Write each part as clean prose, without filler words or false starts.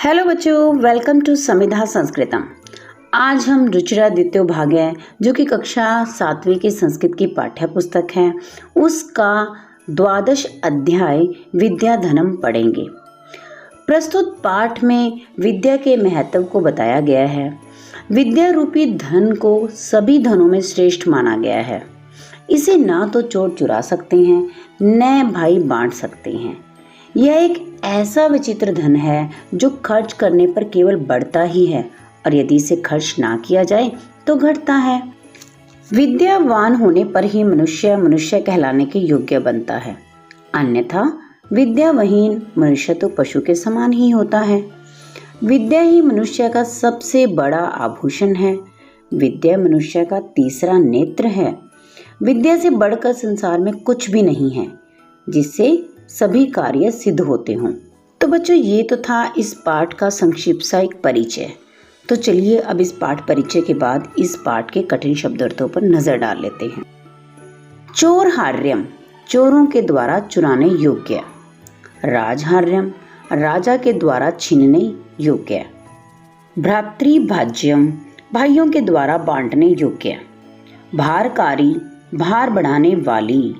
Hello बच्चों, welcome to समिधा संस्कृतम। आज हम रुचिरा द्वितीय भाग है जो कि कक्षा 7वीं की संस्कृत की पाठ्य पुस्तक है, उसका 12 अध्याय विद्याधनम पढ़ेंगे। प्रस्तुत पाठ में विद्या के महत्व को बताया गया है। विद्या रूपी धन को सभी धनों में श्रेष्ठ माना गया है। इसे ना तो चोर चुरा सकते हैं, न भाई बांट सकते हैं। यह एक ऐसा विचित्र धन है जो खर्च करने पर केवल बढ़ता ही है और यदि इसे खर्च ना किया जाए तो घटता है। विद्यावान होने पर ही मनुष्य मनुष्य कहलाने के योग्य बनता है, अन्यथा विद्याविहीन मनुष्य तो पशु के समान ही होता है। विद्या ही मनुष्य का सबसे बड़ा आभूषण है। विद्या मनुष्य का तीसरा नेत्र है। विद्या से बढ़कर संसार में कुछ भी नहीं है जिससे सभी कार्य सिद्ध होते हों। तो बच्चों, ये तो था इस पाठ का संक्षिप्त सा एक परिचय। तो चलिए अब इस पाठ परिचय के बाद इस पाठ के कठिन शब्दार्थों पर नजर डाल लेते हैं। चोरहार्यम, चोरों के द्वारा चुराने योग्य। राजहार्यम, राजा के द्वारा छीनने योग्य। भ्रातृभाज्यम, भाइयों के द्वारा बांटने योग्य। भारकारी, भार बढ़ाने वाली।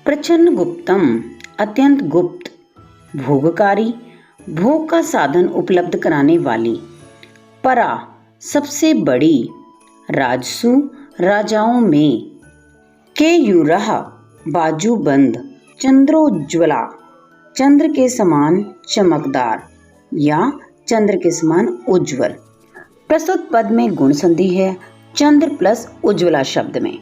प्रचन्न गुप्तम, अत्यंत गुप्त। भोगकारी, भोग का साधन उपलब्ध कराने वाली। परा, सबसे बड़ी। राजसु, राजाओं में। केयूरः, बाजूबंद। चंद्रोज्ज्वला, चंद्र के समान चमकदार या चंद्र के समान उज्ज्वल। प्रस्तुत पद में गुण संधि है चंद्र प्लस उज्ज्वला शब्द में।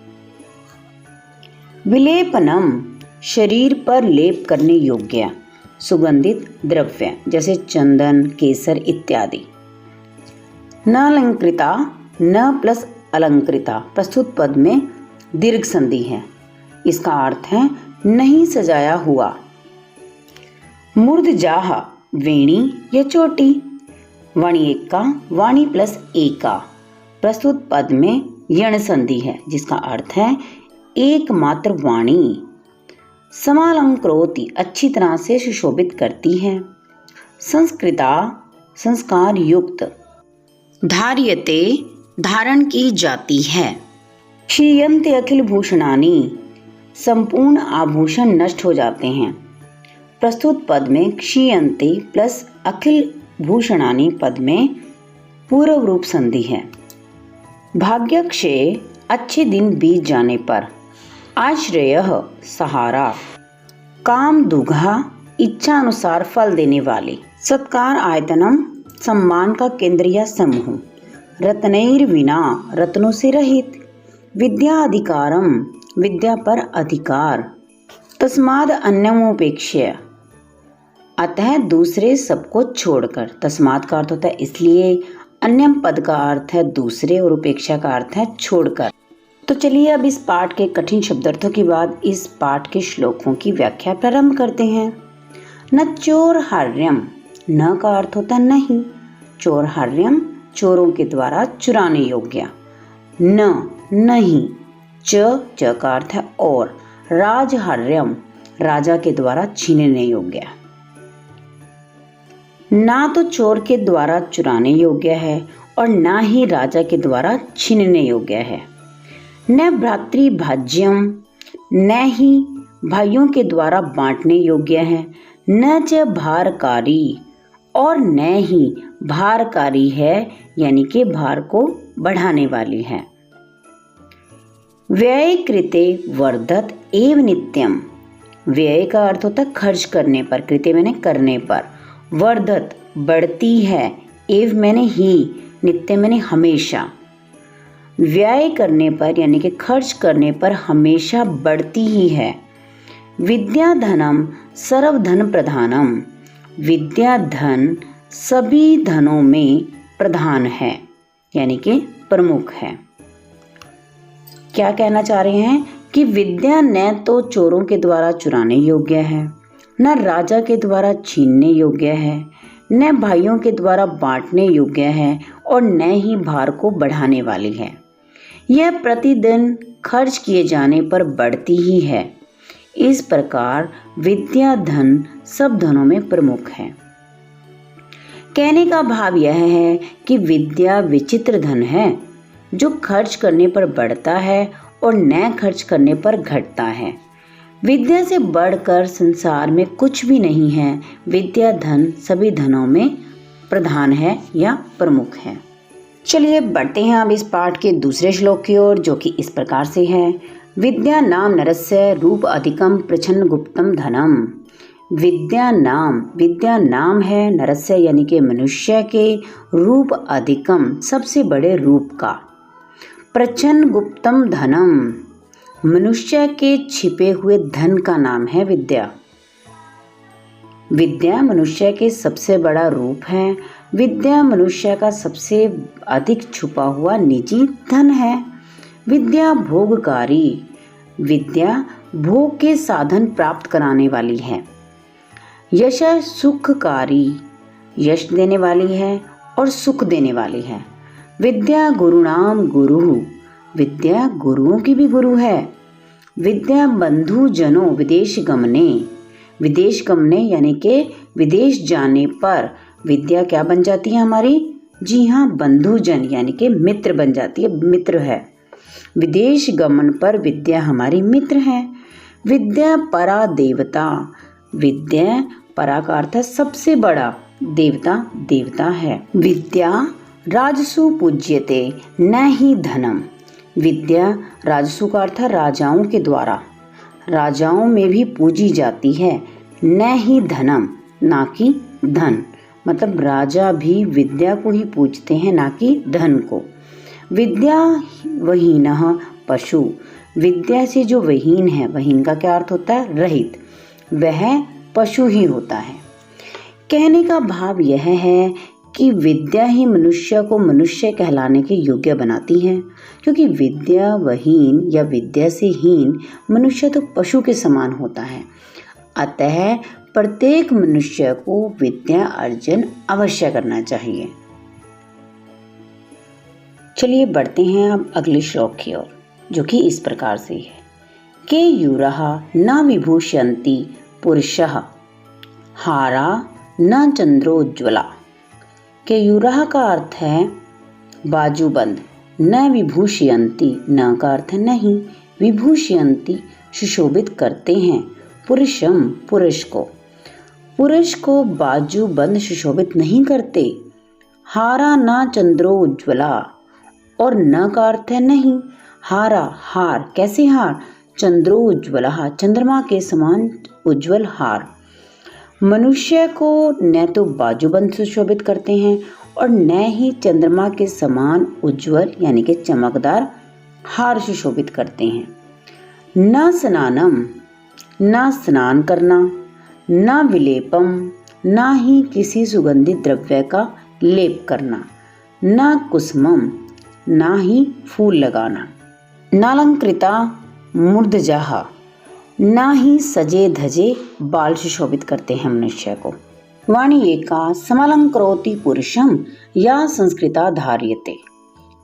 विलेपनम, शरीर पर लेप करने योग्य सुगंधित द्रव्य जैसे चंदन, केसर इत्यादि। न अलंकृता, न प्लस अलंकृता। प्रस्तुत पद में दीर्घ संधि है, इसका अर्थ है नहीं सजाया हुआ। मूर्धजाह, वेणी या चोटी। वाणी एका, वाणी प्लस एका। प्रस्तुत पद में यण संधि है जिसका अर्थ है एकमात्र वाणी। समालंकृति, अच्छी तरह से सुशोभित करती है। संस्कृता, संस्कार युक्त। धार्यते, धारण की जाती है। क्षीयन्ते अखिल भूषणानि, संपूर्ण आभूषण नष्ट हो जाते हैं। प्रस्तुत पद में क्षीयन्ते प्लस अखिल भूषणानि पद में पूर्व रूप संधि है। भाग्यक्षय, अच्छे दिन बीत जाने पर। आश्रयः, सहारा। काम दुघा, इच्छा अनुसार फल देने वाली। सत्कार आयतनम, सम्मान का केंद्र या समूह। रत्नैर विना, रत्नों से रहित। विद्या अधिकारम, विद्या पर अधिकार। तस्माद अन्यमुपेक्ष्य, अतः दूसरे सबको छोड़कर। तस्माद का अर्थ होता है इसलिए, अन्यम पद का अर्थ है दूसरे और उपेक्षा का अर्थ है छोड़कर। तो चलिए अब इस पाठ के कठिन शब्दार्थों के बाद इस पाठ के श्लोकों की व्याख्या प्रारंभ करते हैं। न चोरहार्यम, न का अर्थ होता है नहीं। चोरहार्यम, चोरों के द्वारा चुराने योग्य। न, नहीं। च का अर्थ है और। राजहार्यम, राजा के द्वारा छीनने योग्य। ना तो चोर के द्वारा चुराने योग्य है और ना ही राजा के द्वारा छीनने योग्य है। न भ्रातृभाज्यम, न ही भाइयों के द्वारा बांटने योग्य है। न च भारकारी, और न ही भारकारी है यानी कि भार को बढ़ाने वाली है। व्यय कृते वर्धत एव नित्यम, व्यय का अर्थ होता है खर्च करने पर, कृते मैंने करने पर, वर्धत बढ़ती है, एव मैंने ही, नित्य मैंने हमेशा। व्यय करने पर यानी कि खर्च करने पर हमेशा बढ़ती ही है। विद्याधनम सर्वधन प्रधानम, विद्या धन सभी धनों में प्रधान है यानी कि प्रमुख है। क्या कहना चाह रहे हैं कि विद्या न तो चोरों के द्वारा चुराने योग्य है, न राजा के द्वारा छीनने योग्य है, न भाइयों के द्वारा बांटने योग्य है और न ही भार को बढ़ाने वाली है। यह प्रतिदिन खर्च किए जाने पर बढ़ती ही है। इस प्रकार विद्या धन सब धनों में प्रमुख है। कहने का भाव यह है कि विद्या विचित्र धन है जो खर्च करने पर बढ़ता है और न खर्च करने पर घटता है। विद्या से बढ़कर संसार में कुछ भी नहीं है। विद्या धन सभी धनों में प्रधान है या प्रमुख है। चलिए बढ़ते हैं अब इस पाठ के दूसरे श्लोक की ओर, जो कि इस प्रकार से है। विद्या नाम नरस्य रूप अधिकम प्रच्छन्न गुप्तम धनम। विद्या नाम है नरस्य यानी कि मनुष्य के, रूप अधिकम सबसे बड़े रूप का, प्रच्छन्न गुप्तम धनम मनुष्य के छिपे हुए धन का नाम है विद्या। विद्या मनुष्य के सबसे बड़ा रूप है। विद्या मनुष्य का सबसे अधिक छुपा हुआ निजी धन है। विद्या भोगकारी, विद्या भोग के साधन प्राप्त कराने वाली है। यश सुखकारी, यश देने वाली है और सुख देने वाली है। विद्या गुरुणाम गुरु, विद्या गुरुओं की भी गुरु है। विद्या बंधु जनों विदेश गमने यानी कि विदेश जाने पर विद्या क्या बन जाती है हमारी? जी हाँ, बंधुजन यानी कि मित्र बन जाती है, मित्र है। विदेश गमन पर विद्या हमारी मित्र है। विद्या परा देवता, विद्या परा का अर्थ है सबसे बड़ा, देवता है। विद्या राजसु पूज्यते न ही धनम, विद्या राजसु का अर्थ है राजाओं के द्वारा, राजाओं में भी पूजी जाती है, न ही धनम ना कि धन, मतलब राजा भी विद्या को ही पूजते हैं ना कि धन को। विद्या वहीनः पशु, विद्या से जो वहीन है, वहीन का क्या अर्थ होता है? रहित, वह पशु ही होता है। कहने का भाव यह है कि विद्या ही मनुष्य को मनुष्य कहलाने के योग्य बनाती है, क्योंकि विद्या वहीन या विद्या से हीन मनुष्य तो पशु के समान होता है। अतः प्रत्येक मनुष्य को विद्या अर्जन अवश्य करना चाहिए। चलिए बढ़ते हैं अब अगले श्लोक की ओर, जो कि इस प्रकार से है। के यूरः न विभूषयन्ति पुरुषः हारा न चंद्रोज्ज्वला। केयूरः का अर्थ है बाजूबंद, न विभूषयन्ति, न का अर्थ है नहीं, विभूषयन्ति सुशोभित करते हैं, पुरुषम पुरुष को बाजूबंद सुशोभित नहीं करते। हारा न चंद्रोज्ज्वला, और न का अर्थ है नहीं, हारा हार, कैसे हार? चंद्रोज्ज्वला, चंद्रमा के समान उज्ज्वल हार। मनुष्य को न तो बाजूबंद सुशोभित करते हैं और न ही चंद्रमा के समान उज्ज्वल यानी कि चमकदार हार सुशोभित करते हैं। न स्नानम, न स्नान करना, न विलेपम, न ही किसी सुगंधित द्रव्य का लेप करना, न कुसुमम, न ही फूल लगाना, नालंकृता मूर्धजाः, ना ही सजे धजे बाल सुशोभित करते हैं मनुष्य को। वाणी एका समलंकरोति पुरुषम या संस्कृता धार्यते।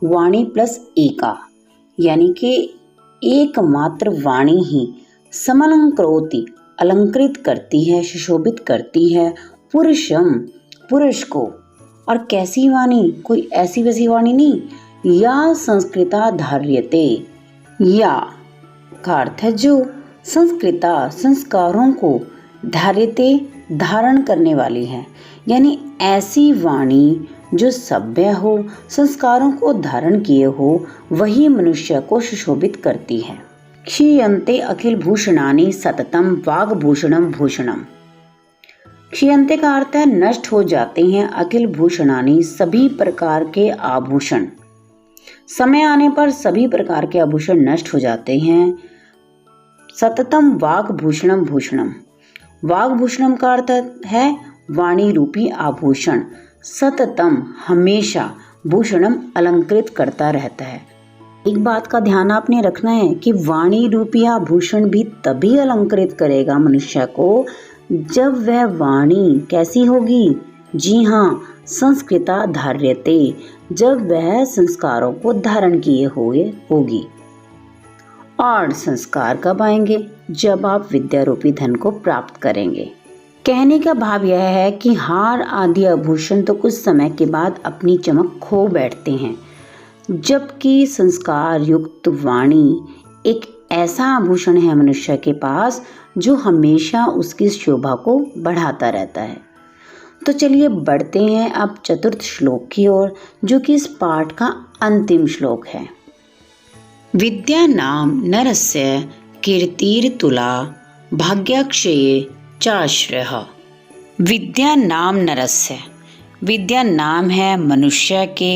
वाणी प्लस एका यानी कि एकमात्र वाणी ही समलंकरोति अलंकृत करती है, सुशोभित करती है, पुरुषम पुरुष को। और कैसी वाणी? कोई ऐसी वैसी वाणी नहीं, या संस्कृता धार्यते, या का अर्थ है जो, संस्कृता संस्कारों को, धार्यते धारण करने वाली है, यानी ऐसी वाणी जो सभ्य हो, संस्कारों को धारण किए हो, वही मनुष्य को सुशोभित करती है। क्षीयन्ते अखिल भूषणानि सततम वाग्भूषणम भूषणम। क्षीयन्ते का अर्थ है नष्ट हो जाते हैं, अखिल भूषणानि सभी प्रकार के आभूषण, समय आने पर सभी प्रकार के आभूषण नष्ट हो जाते हैं। सततम वाग्भूषणम भूषणम, वाग्भूषणम का अर्थ है वाणी रूपी आभूषण, सततम हमेशा, भूषणम अलंकृत करता रहता है। एक बात का ध्यान आपने रखना है कि वाणी रूपी आभूषण भी तभी अलंकृत करेगा मनुष्य को जब वह वाणी कैसी होगी? जी हाँ, संस्कृता धार्यते, जब वह संस्कारों को धारण किए हुए होगी। और संस्कार कब आएंगे? जब आप विद्या रूपी धन को प्राप्त करेंगे। कहने का भाव यह है कि हार आदि आभूषण तो कुछ समय के बाद अपनी चमक खो बैठते हैं, जबकि संस्कार युक्त वाणी एक ऐसा आभूषण है मनुष्य के पास जो हमेशा उसकी शोभा को बढ़ाता रहता है। तो चलिए बढ़ते हैं अब चतुर्थ श्लोक की ओर, जो कि इस पाठ का अंतिम श्लोक है। विद्या नाम नरस्य कीर्तिर्तुला भाग्याक्षये चाश्रयः। विद्या नाम नरस्य, विद्या नाम है मनुष्य के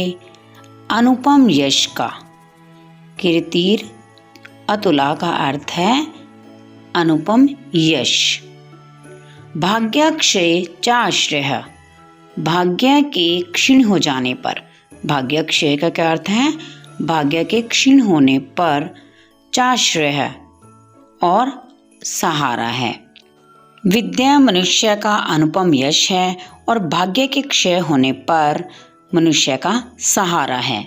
अनुपम यश का। कीर्तिर अतुला का अर्थ है अनुपम यश। भाग्याक्षय चाश्रय, भाग्य के क्षीण हो जाने पर। भाग्याक्षय का क्या अर्थ है? भाग्य के क्षीण होने पर चाश्रय और सहारा है। विद्या मनुष्य का अनुपम यश है और भाग्य के क्षय होने पर मनुष्य का सहारा है।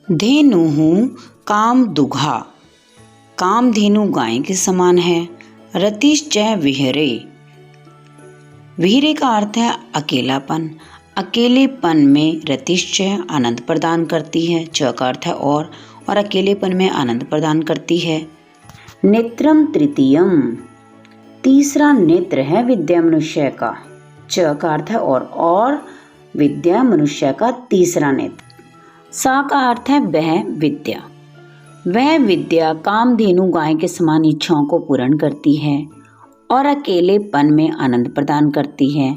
धेनुः काम दुघा, कामधेनु गाय के समान है। रतिश्च विहरे, विहरे का अर्थ है अकेलापन। अकेलेपन में रतिश्च आनंद प्रदान करती है। च का अर्थ है और अकेलेपन में आनंद प्रदान करती है। नेत्रम तृतीयम, तीसरा नेत्र है विद्या मनुष्य का। च का अर्थ है और विद्या मनुष्य का तीसरा नेत्र। सा का अर्थ है वह विद्या। वह विद्या कामधेनु गाय के समान इच्छाओं को पूर्ण करती है और अकेलेपन में आनंद प्रदान करती है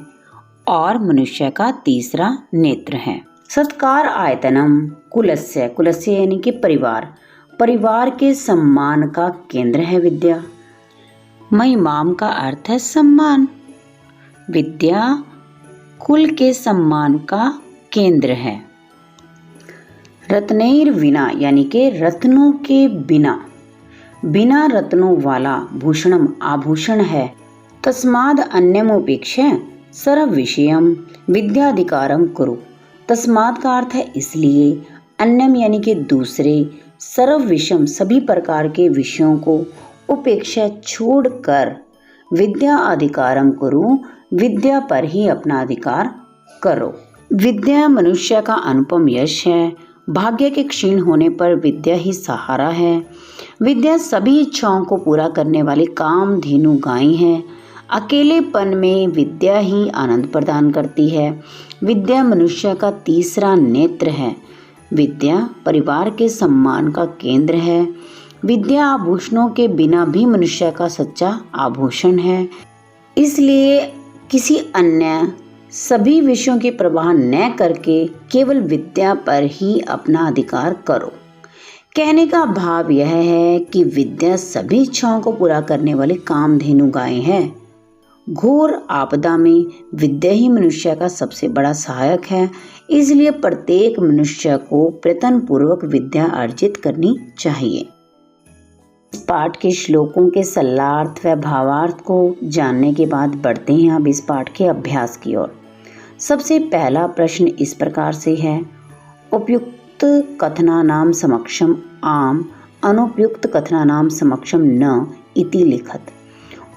और मनुष्य का तीसरा नेत्र है। सत्कार आयतनम कुलस्य, कुलस्य यानी कि परिवार, परिवार के सम्मान का केंद्र है विद्या। महिमाम का अर्थ है सम्मान। विद्या कुल के सम्मान का केंद्र है। रत्नैर विना यानी कि रत्नों के बिना, बिना रत्नों वाला भूषणम आभूषण है। तस्माद अन्यमोपेक्ष्य सर्व विषयम विद्याधिकारम कुरु। तस्माद का अर्थ है इसलिए, अन्यम यानी कि दूसरे, सर्व विषम सभी प्रकार के विषयों को, उपेक्षा छोड़कर विद्या अधिकारम कुरु विद्या पर ही अपना अधिकार करो। विद्या मनुष्य का अनुपम यश है। भाग्य के क्षीण होने पर विद्या ही सहारा है। विद्या सभी इच्छाओं को पूरा करने वाली कामधेनु गाय है। अकेलेपन में विद्या ही आनंद प्रदान करती है। विद्या मनुष्य का तीसरा नेत्र है। विद्या परिवार के सम्मान का केंद्र है। विद्या आभूषणों के बिना भी मनुष्य का सच्चा आभूषण है। इसलिए किसी अन्य सभी विषयों की परवाह न करके केवल विद्या पर ही अपना अधिकार करो। कहने का भाव यह है कि विद्या सभी इच्छाओं को पूरा करने वाली कामधेनु गाय है। घोर आपदा में विद्या ही मनुष्य का सबसे बड़ा सहायक है। इसलिए प्रत्येक मनुष्य को प्रयत्न पूर्वक विद्या अर्जित करनी चाहिए। इस पाठ के श्लोकों के सल्लार्थ व भावार्थ को जानने के बाद बढ़ते हैं अब इस पाठ के अभ्यास की ओर। सबसे पहला प्रश्न इस प्रकार से है, उपयुक्त कथनानाम समक्षम आम अनुपयुक्त कथनानाम समक्षम न इति लिखत।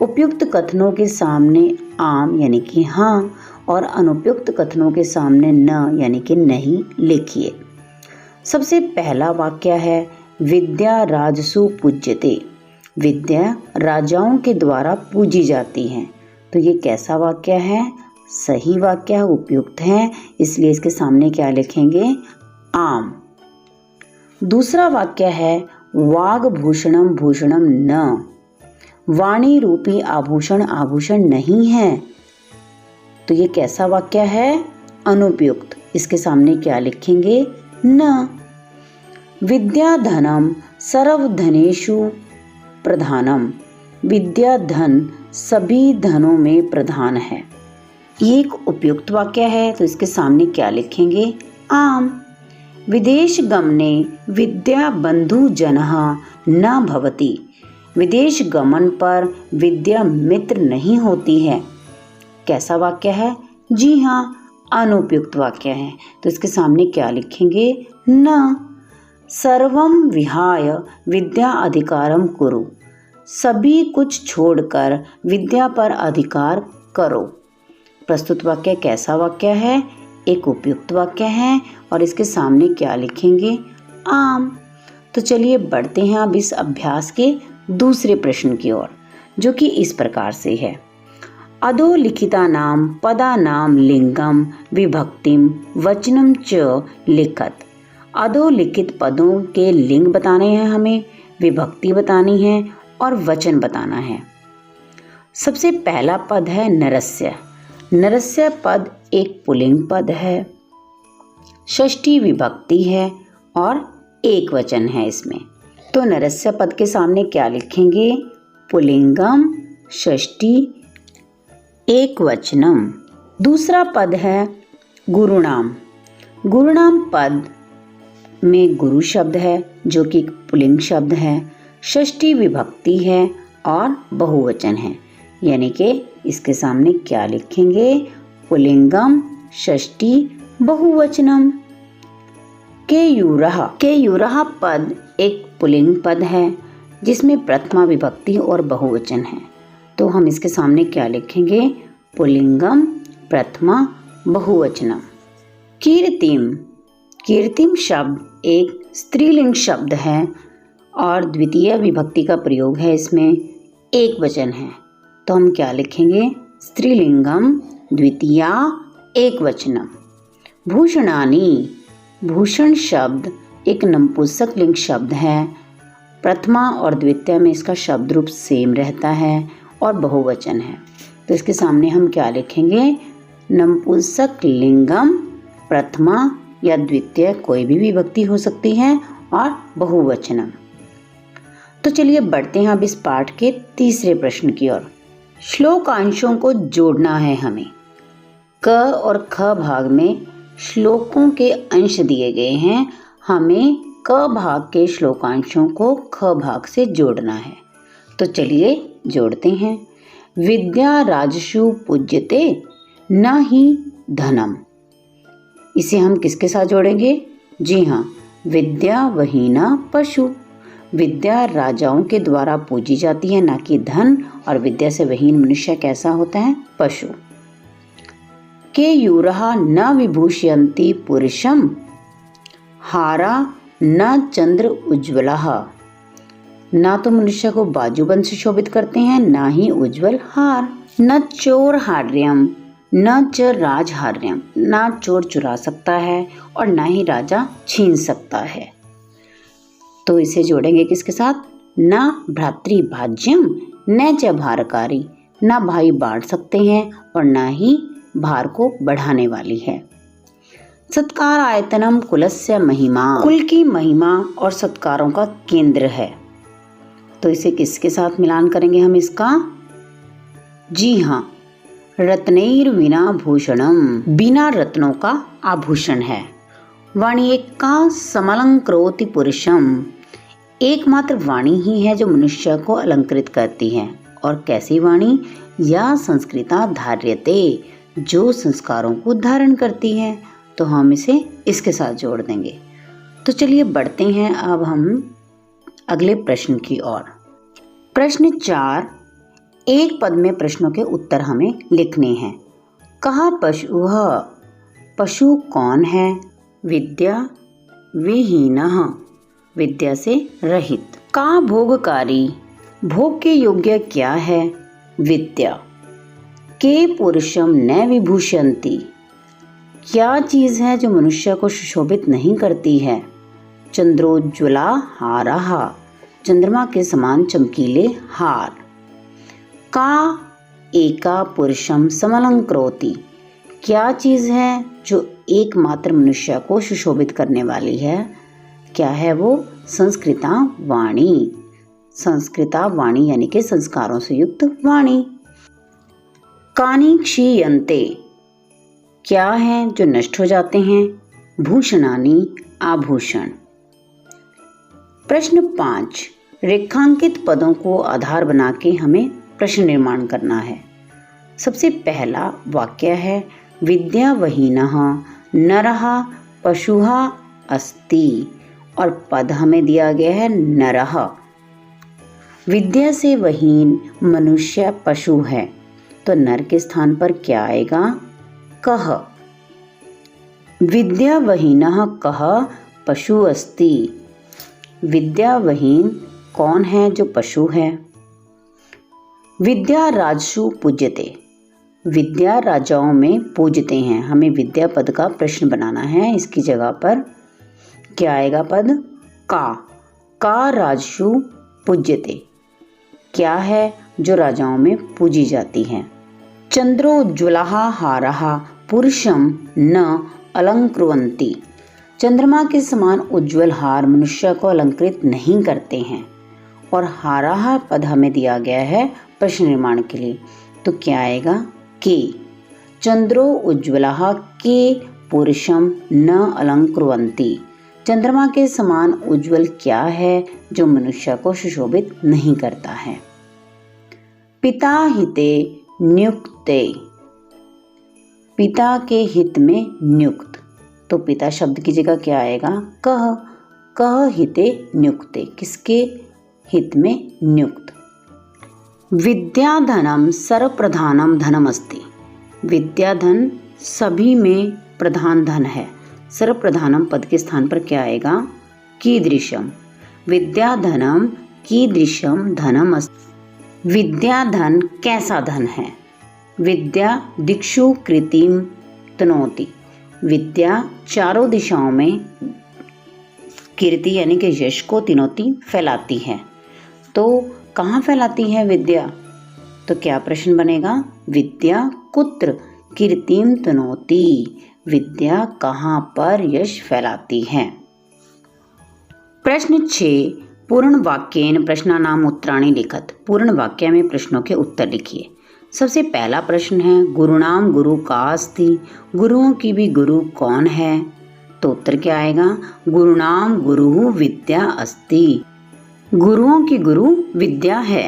उपयुक्त कथनों के सामने आम यानी कि हाँ और अनुपयुक्त कथनों के सामने न यानी कि नहीं लिखिए। सबसे पहला वाक्य है, विद्या राजसु पूज्यते। विद्या राजाओं के द्वारा पूजी जाती है। तो ये कैसा वाक्य है? सही वाक्य है, उपयुक्त है, इसलिए इसके सामने क्या लिखेंगे? आम। दूसरा वाक्य है, वाग्भूषणम भूषणम न। वाणी रूपी आभूषण आभूषण नहीं है। तो ये कैसा वाक्य है? अनुपयुक्त। इसके सामने क्या लिखेंगे? न। विद्या धनम सर्वधनेषु प्रधानम। विद्या धन सभी धनों में प्रधान है। ये एक उपयुक्त वाक्य है, तो इसके सामने क्या लिखेंगे? आम। विदेश गमने विद्या बंधु जनः न भवति। विदेश गमन पर विद्या मित्र नहीं होती है। कैसा वाक्य है? जी हाँ, अनुपयुक्त वाक्य है, तो इसके सामने क्या लिखेंगे? न। सर्वम विहाय विद्या अधिकारम कुरु। सभी कुछ छोड़कर विद्या पर अधिकार करो। प्रस्तुत वाक्य कैसा वाक्य है? एक उपयुक्त वाक्य है और इसके सामने क्या लिखेंगे? आम। तो चलिए बढ़ते हैं अब इस अभ्यास के दूसरे प्रश्न की ओर, जो कि इस प्रकार से है। अधोलिखितानां पदानां लिंगम विभक्तिम वचनम च लिखत। अधोलिखित पदों के लिंग बताने हैं हमें, विभक्ति बतानी है और वचन बताना है। सबसे पहला पद है नरस्य। नरस्य पद एक पुल्लिंग पद है, षष्ठी विभक्ति है और एक वचन है इसमें। तो नरस्य पद के सामने क्या लिखेंगे? पुल्लिंगम षष्ठी एक वचनम। दूसरा पद है गुरुणाम। गुरुणाम पद में गुरु शब्द है जो कि पुल्लिंग शब्द है, षष्ठी विभक्ति है और बहुवचन है, यानी कि इसके सामने क्या लिखेंगे? पुल्लिंगम षष्ठी बहुवचनम। केयूरः। केयूरः पद एक पुल्लिंग पद है जिसमें प्रथमा विभक्ति और बहुवचन है, तो हम इसके सामने क्या लिखेंगे? पुल्लिंगम प्रथमा बहुवचनम। कीर्तिम। कीर्तिम शब्द एक स्त्रीलिंग शब्द है और द्वितीय विभक्ति का प्रयोग है, इसमें एक वचन है, तो हम क्या लिखेंगे? स्त्रीलिंगम द्वितीया एक वचनम। भूषणानि। भूषण शब्द एक नपुंसक लिंग शब्द है, प्रथमा और द्वितीय में इसका शब्द रूप सेम रहता है और बहुवचन है, तो इसके सामने हम क्या लिखेंगे? नपुंसक लिंगम प्रथमा या द्वितीय, कोई भी विभक्ति हो सकती है, और बहुवचनम। तो चलिए बढ़ते हैं अब इस पाठ के तीसरे प्रश्न की ओर। श्लोकांशों को जोड़ना है हमें। क और ख भाग में श्लोकों के अंश दिए गए हैं, हमें क भाग के श्लोकांशों को ख भाग से जोड़ना है। तो चलिए जोड़ते हैं। विद्या राजसु पूज्यते न ही धनम। इसे हम किसके साथ जोड़ेंगे? जी हाँ, विद्या वहीना पशु। विद्या राजाओं के द्वारा पूजी जाती है, ना कि धन, और विद्या से वहीन मनुष्य कैसा होता है? पशु। केयूरः न विभूषयन्ति पुरुषम हारा न चंद्र उज्ज्वलः। ना तो मनुष्य को बाजूबंद से शोभित करते हैं, ना ही उज्ज्वल हार। न चोर हार्यम न च राजहार्यम। ना चोर चुरा सकता है और ना ही राजा छीन सकता है। तो इसे जोड़ेंगे किसके साथ? न भ्रातृभाज्यम न च भारकारी। ना भाई बांट सकते हैं और ना ही भार को बढ़ाने वाली है। सत्कार आयतनम कुलस्य महिमा। कुल की महिमा और सत्कारों का केंद्र है, तो इसे किसके साथ मिलान करेंगे हम इसका? जी हाँ, रत्नैर विना भूषणम। बिना रत्नों का आभूषण है। वाणी एक का समलंकृति पुरुषम। एकमात्र वाणी ही है जो मनुष्य को अलंकृत करती है, और कैसी वाणी? या संस्कृता धार्यते, जो संस्कारों को धारण करती है, तो हम इसे इसके साथ जोड़ देंगे। तो चलिए बढ़ते हैं अब हम अगले प्रश्न की ओर। प्रश्न 4, एक पद में प्रश्नों के उत्तर हमें लिखने हैं। कहा पशुः। पशु कौन है? विद्या विहीनः, विद्या से रहित। का भोगकारी। भोग के योग्य क्या है? विद्या। के पुरुषम न विभूषयन्ति। क्या चीज है जो मनुष्य को सुशोभित नहीं करती है? चंद्रोज्ज्वला हारः, चंद्रमा के समान चमकीले हार। का एका पुरुषम समलंकृति। क्या चीज है जो एकमात्र मनुष्य को सुशोभित करने वाली है? क्या है वो? संस्कृता वाणी। संस्कृता वाणी यानी कि संस्कारों से युक्त वाणी। कानि क्षीयन्ते। क्या है जो नष्ट हो जाते हैं? भूषणानि आभूषण। प्रश्न 5, रेखांकित पदों को आधार बना के हमें प्रश्न निर्माण करना है। सबसे पहला वाक्य है विद्या वहीनः नरः पशुः अस्ति, और पद हमें दिया गया है नरः। विद्या से वहीन मनुष्य पशु है, तो नर के स्थान पर क्या आएगा? कः। विद्यावहीनः कः पशु अस्ति। विद्यावहीन कौन है जो पशु है। विद्या राजसु पूज्यते। विद्या राजाओं में पूजते हैं। हमें विद्या पद का प्रश्न बनाना है। इसकी जगह पर क्या आएगा पद का राजसु पूज्यते। क्या है जो राजाओं में पूजी जाती है। चंद्रोज्ज्वलः हारः पुरुषं न अलंकृवन्ति। चंद्रमा के समान उज्ज्वल हार मनुष्य को अलंकृत नहीं करते हैं। और हारः पद हमें दिया गया है प्रश्न निर्माण के लिए, तो क्या आएगा के। चंद्रो उज्ज्वलः के पुरुषं न अलंकृवन्ति। चंद्रमा के समान उज्ज्वल क्या है जो मनुष्य को सुशोभित नहीं करता है। पिता हिते नियुक्ते। पिता के हित में नियुक्त, तो पिता शब्द की जगह क्या आएगा कह हिते नियुक्ते। किसके हित में नियुक्त। विद्याधनम सर्वप्रधानम धनमस्ति। विद्याधन सभी में प्रधान धन है। सर्वप्रधानम पद के स्थान पर क्या आएगा कीदृशम। विद्याधनम कीदृशम धनम अस्ति। विद्याधन कैसा धन है। विद्या दिक्षु कृतिम तनोति। विद्या चारों दिशाओं में कीर्ति यानी कि यश को तिनोती फैलाती है। तो कहाँ फैलाती है विद्या, तो क्या प्रश्न बनेगा विद्या कुत्र कीर्तिम तनोति। विद्या कहाँ पर यश फैलाती है। प्रश्न 6 पूर्ण वाक्येन प्रश्नानाम उत्तराणि लिखत। पूर्ण वाक्य में प्रश्नों के उत्तर लिखिए। सबसे पहला प्रश्न है गुरुनाम गुरु का अस्ति। गुरुओं की भी गुरु कौन है, तो उत्तर क्या आएगा गुरुनाम गुरु विद्या अस्ति। गुरुओं की गुरु विद्या है।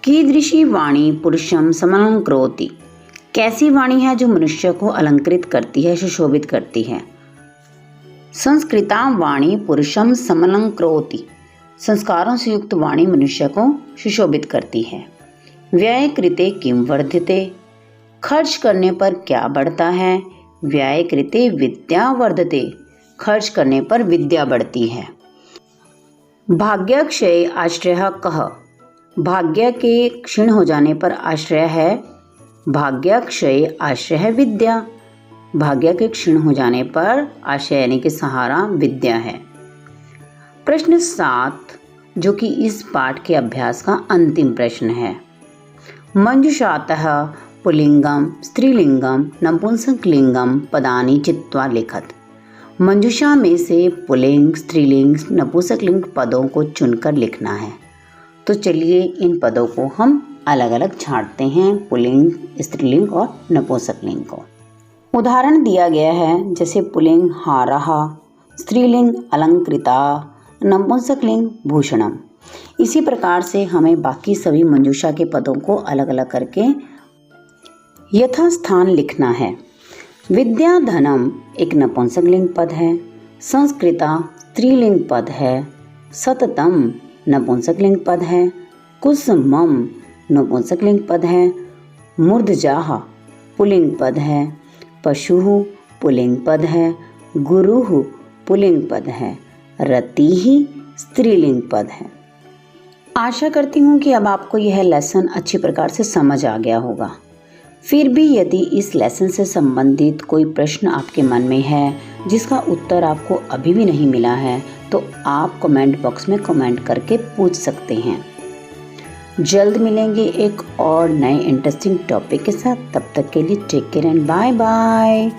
कीदृशी वाणी पुरुषम समलंकृति। कैसी वाणी है जो मनुष्य को अलंकृत करती है, सुशोभित करती है। संस्कृता वाणी पुरुषम समलंकृति। संस्कारों से युक्त वाणी मनुष्य को सुशोभित करती है। व्यय कृते किम वर्धते। खर्च करने पर क्या बढ़ता है। व्यय कृते विद्या वर्धते। खर्च करने पर विद्या बढ़ती है। भाग्यक्षय आश्रय कः। भाग्य के क्षीण हो जाने पर आश्रय है। भाग्यक्षय आश्रय विद्या। भाग्य के क्षीण हो जाने पर आश्रय यानी कि सहारा विद्या है। प्रश्न 7 जो कि इस पाठ के अभ्यास का अंतिम प्रश्न है। मंजुषातः पुल्लिंगम स्त्रीलिंगम नपुंसकलिंगम पदानि चित्वा लिखत। मंजुषा में से पुल्लिंग स्त्रीलिंग नपुंसकलिंग पदों को चुनकर लिखना है। तो चलिए इन पदों को हम अलग अलग छांटते हैं, पुल्लिंग स्त्रीलिंग और नपुंसकलिंग को। उदाहरण दिया गया है जैसे पुल्लिंग हारः, स्त्रीलिंग अलंकृता, नपुंसकलिंग भूषणम। इसी प्रकार से हमें बाकी सभी मंजुषा के पदों को अलग अलग करके यथास्थान लिखना है। विद्याधनम एक नपुंसकलिंग पद है। संस्कृता स्त्रीलिंग पद है। सततम नपुंसकलिंग पद है। कुसुमम नपुंसकलिंग पद है। मूर्धजाः पुल्लिंग पद है। पशुः पुल्लिंग पद है। गुरुः पुल्लिंग पद है। रतिः स्त्रीलिंग पद है। आशा करती हूँ कि अब आपको यह लेसन अच्छी प्रकार से समझ आ गया होगा। फिर भी यदि इस लेसन से संबंधित कोई प्रश्न आपके मन में है जिसका उत्तर आपको अभी भी नहीं मिला है, तो आप कमेंट बॉक्स में कमेंट करके पूछ सकते हैं। जल्द मिलेंगे एक और नए इंटरेस्टिंग टॉपिक के साथ। तब तक के लिए take care and bye bye.